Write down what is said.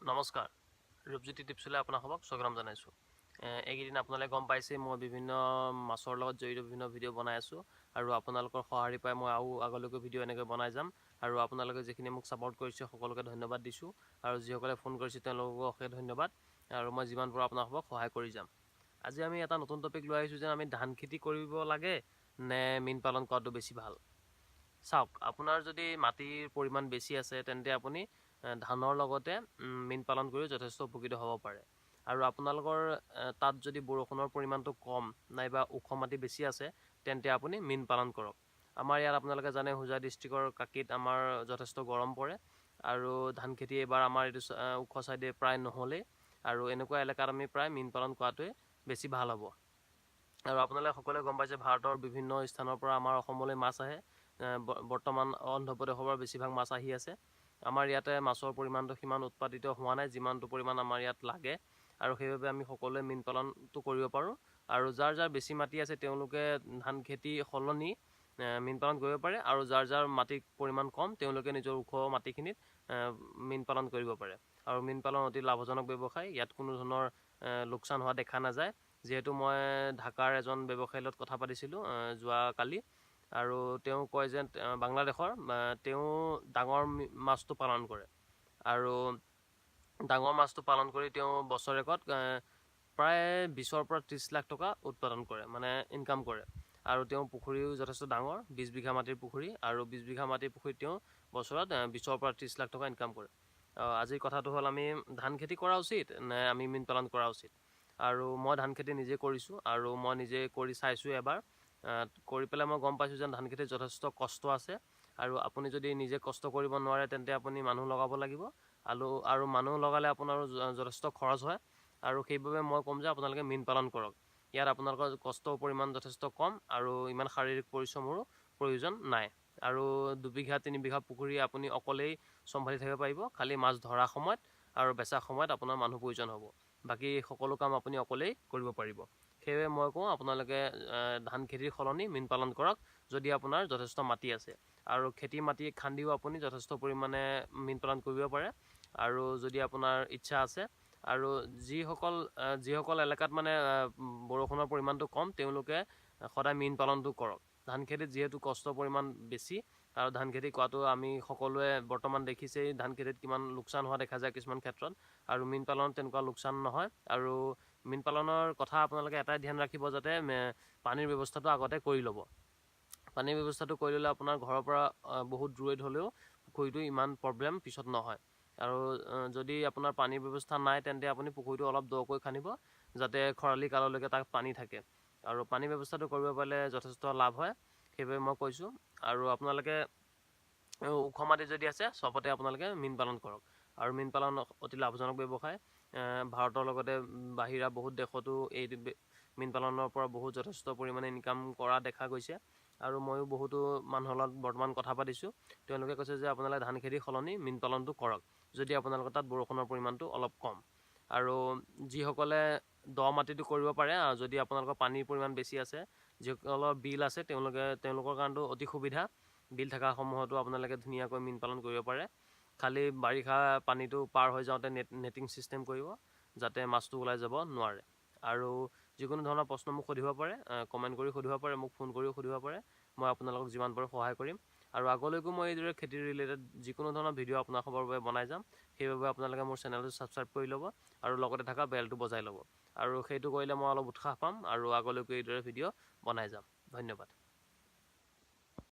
নমস্কাৰ ৰূপজ্যোতি টিপছলৈ আপোনালোকক স্বাগতম জনাইছোঁ। এইকেইদিন আপোনালোকে গম পাইছে মই বিভিন্ন মাছৰ লগত জড়িত বিভিন্ন ভিডিঅ' বনাই আছোঁ আৰু আপোনালোকৰ সঁহাৰি পাই মই আৰু আগলৈকে ভিডিঅ' এনেকৈ বনাই যাম আৰু আপোনালোকে যিখিনি মোক ছাপোৰ্ট কৰিছে সকলোকে ধন্যবাদ দিছোঁ আৰু যিসকলে ফোন কৰিছে তেওঁলোককো অশেষ ধন্যবাদ আৰু মই যিমান পাৰোঁ আপোনালোকক সহায় কৰি যাম। আজি আমি এটা নতুন টপিক লৈ আহিছোঁ যে আমি ধান খেতি কৰিব লাগে নে মীন পালন কৰাটো বেছি ভাল। চাওক, আপোনাৰ যদি মাটিৰ পৰিমাণ বেছি আছে তেন্তে আপুনি ধানৰ লগতে মীন পালন কৰিও যথেষ্ট উপকৃত হ'ব পাৰে। আৰু আপোনালোকৰ তাত যদি বৰষুণৰ পৰিমাণটো কম নাইবা ওখ মাটি বেছি আছে তেন্তে আপুনি মীন পালন কৰক। আমাৰ ইয়াত আপোনালোকে জানে হোজাই ডিষ্ট্ৰিক্টৰ কাকিত আমাৰ যথেষ্ট গৰম পৰে আৰু ধান খেতি এইবাৰ আমাৰ এইটো ওখ চাইডে প্ৰায় নহ'লেই আৰু এনেকুৱা এলেকাত আমি প্ৰায় মীন পালন কৰাটোৱে বেছি ভাল হ'ব। আৰু আপোনালোকে সকলোৱে গম পাইছে ভাৰতৰ বিভিন্ন স্থানৰ পৰা আমাৰ অসমলৈ মাছ আহে। বৰ্তমান অন্ধ্ৰপ্ৰদেশৰ পৰা বেছিভাগ মাছ আহি আছে। আমাৰ ইয়াতে মাছৰ পৰিমাণটো সিমান উৎপাদিত হোৱা নাই যিমানটো পৰিমাণ আমাৰ ইয়াত লাগে আৰু সেইবাবে আমি সকলোৱে মীন পালনটো কৰিব পাৰোঁ। আৰু যাৰ যাৰ বেছি মাটি আছে তেওঁলোকে ধান খেতি সলনি মীন পালন কৰিব পাৰে আৰু যাৰ যাৰ মাটিৰ পৰিমাণ কম তেওঁলোকে নিজৰ ওখ মাটিখিনিত মীন পালন কৰিব পাৰে। আৰু মীন পালন অতি লাভজনক ব্যৱসায়, ইয়াত কোনো ধৰণৰ লোকচান হোৱা দেখা নাযায়। যিহেতু মই ঢাকাৰ এজন ব্যৱসায়ীৰ লগত কথা পাতিছিলোঁ যোৱাকালি আৰু তেওঁ কয় যে বাংলাদেশৰ তেওঁ ডাঙৰ মাছটো পালন কৰে আৰু ডাঙৰ মাছটো পালন কৰি তেওঁ বছৰেকত প্ৰায় 20ৰ পৰা 30 লাখ টকা উৎপাদন কৰে, মানে ইনকাম কৰে। আৰু তেওঁ পুখুৰীও যথেষ্ট ডাঙৰ, 20 বিঘা মাটিৰ পুখুৰী আৰু 20 বিঘা মাটিৰ পুখুৰীত তেওঁ বছৰত 20ৰ পৰা 30 লাখ টকা ইনকাম কৰে। আজিৰ কথাটো হ'ল আমি ধান খেতি কৰা উচিত নে আমি মীন পালন কৰা উচিত। আৰু মই ধান খেতি নিজে কৰিছোঁ আৰু মই নিজে কৰি চাইছোঁ এবাৰ। কৰি পেলাই মই গম পাইছোঁ যে ধান খেতিত যথেষ্ট কষ্ট আছে আৰু আপুনি যদি নিজে কষ্ট কৰিব নোৱাৰে তেন্তে আপুনি মানুহ লগাব লাগিব আৰু মানুহ লগালে আপোনাৰো যথেষ্ট খৰচ হয় আৰু সেইবাবে মই ক'ম যে আপোনালোকে মীন পালন কৰক। ইয়াত আপোনালোকৰ কষ্টৰ পৰিমাণ যথেষ্ট কম আৰু ইমান শাৰীৰিক পৰিশ্ৰমৰো প্ৰয়োজন নাই। আৰু 2 বিঘা 3 বিঘা পুখুৰী আপুনি অকলেই চম্ভালি থাকিব পাৰিব, খালি মাছ ধৰা সময়ত আৰু বেচা সময়ত আপোনাৰ মানুহ প্ৰয়োজন হ'ব। বাকী সকলো কাম আপুনি অকলেই কৰিব পাৰিব। সেয়ে মই কওঁ আপোনালোকে ধান খেতিৰ সলনি মীন পালন কৰক যদি আপোনাৰ যথেষ্ট মাটি আছে। আৰু খেতি মাটি খান্দিও আপুনি যথেষ্ট পৰিমাণে মীন পালন কৰিব পাৰে। আৰু যদি আপোনাৰ ইচ্ছা আছে আৰু যিসকল এলেকাত মানে বৰষুণৰ পৰিমাণটো কম তেওঁলোকে সদায় মীন পালনটো কৰক। ধান খেতিত যিহেতু কষ্টৰ পৰিমাণ বেছি আৰু ধান খেতি কৰাটো আমি সকলোৱে বৰ্তমান দেখিছেই ধান খেতিত কিমান লোকচান হোৱা দেখা যায় কিছুমান ক্ষেত্ৰত, আৰু মীন পালনত তেনেকুৱা লোকচান নহয়। আৰু মীন পালনৰ কথা আপোনালোকে এটাই ধ্যান ৰাখিব যাতে পানীৰ ব্যৱস্থাটো আগতে কৰি ল'ব। পানীৰ ব্যৱস্থাটো কৰি ল'লে আপোনাৰ ঘৰৰ পৰা বহুত দূৰৈত হ'লেও পুখুৰীটো ইমান প্ৰব্লেম পিছত নহয়। আৰু যদি আপোনাৰ পানীৰ ব্যৱস্থা নাই তেন্তে আপুনি পুখুৰীটো অলপ দকৈ খান্দিব যাতে খৰালি কাললৈকে তাত পানী থাকে। আৰু পানীৰ ব্যৱস্থাটো কৰিব পাৰিলে যথেষ্ট লাভ হয়, সেইবাবে মই কৈছোঁ। আৰু আপোনালোকে ওখ মাটি যদি আছে চবতে আপোনালোকে মীন পালন কৰক। আৰু মীন পালন অতি লাভজনক ব্যৱসায়। ভাৰতৰ লগতে বাহিৰা বহুত দেশতো এই মীন পালনৰ পৰা বহুত যথেষ্ট পৰিমাণে ইনকাম কৰা দেখা গৈছে। আৰু ময়ো বহুতো মানুহৰ লগত বৰ্তমান কথা পাতিছোঁ, তেওঁলোকে কৈছে যে আপোনালোকে ধান খেতিৰ সলনি মীন পালনটো কৰক যদি আপোনালোকৰ তাত বৰষুণৰ পৰিমাণটো অলপ কম। আৰু যিসকলে দ মাটিটো কৰিব পাৰে, যদি আপোনালোকৰ পানীৰ পৰিমাণ বেছি আছে, যিসকলৰ বিল আছে তেওঁলোকৰ কাৰণেতো অতি সুবিধা। বিল থকাসমূহতো আপোনালোকে ধুনীয়াকৈ মীন পালন কৰিব পাৰে। খালি বাৰিষা পানীটো পাৰ হৈ যাওঁতে নেটিং ছিষ্টেম কৰিব যাতে মাছটো ওলাই যাব নোৱাৰে। আৰু যিকোনো ধৰণৰ প্ৰশ্ন মোক সুধিব পাৰে, কমেণ্ট কৰি সুধিব পাৰে, মোক ফোন কৰিও সুধিব পাৰে, মই আপোনালোকক যিমান পাৰোঁ সহায় কৰিম। আৰু আগলৈকো মই এইদৰে খেতিৰ ৰিলেটেড যিকোনো ধৰণৰ ভিডিঅ' আপোনালোকৰ বাবে বনাই যাম। সেইবাবে আপোনালোকে মোৰ চেনেলটো ছাবস্ক্ৰাইব কৰি ল'ব আৰু লগতে থকা বেলটো বজাই ল'ব। আৰু সেইটো কৰিলে মই অলপ উৎসাহ পাম আৰু আগলৈকো এইদৰে ভিডিঅ' বনাই যাম। ধন্যবাদ।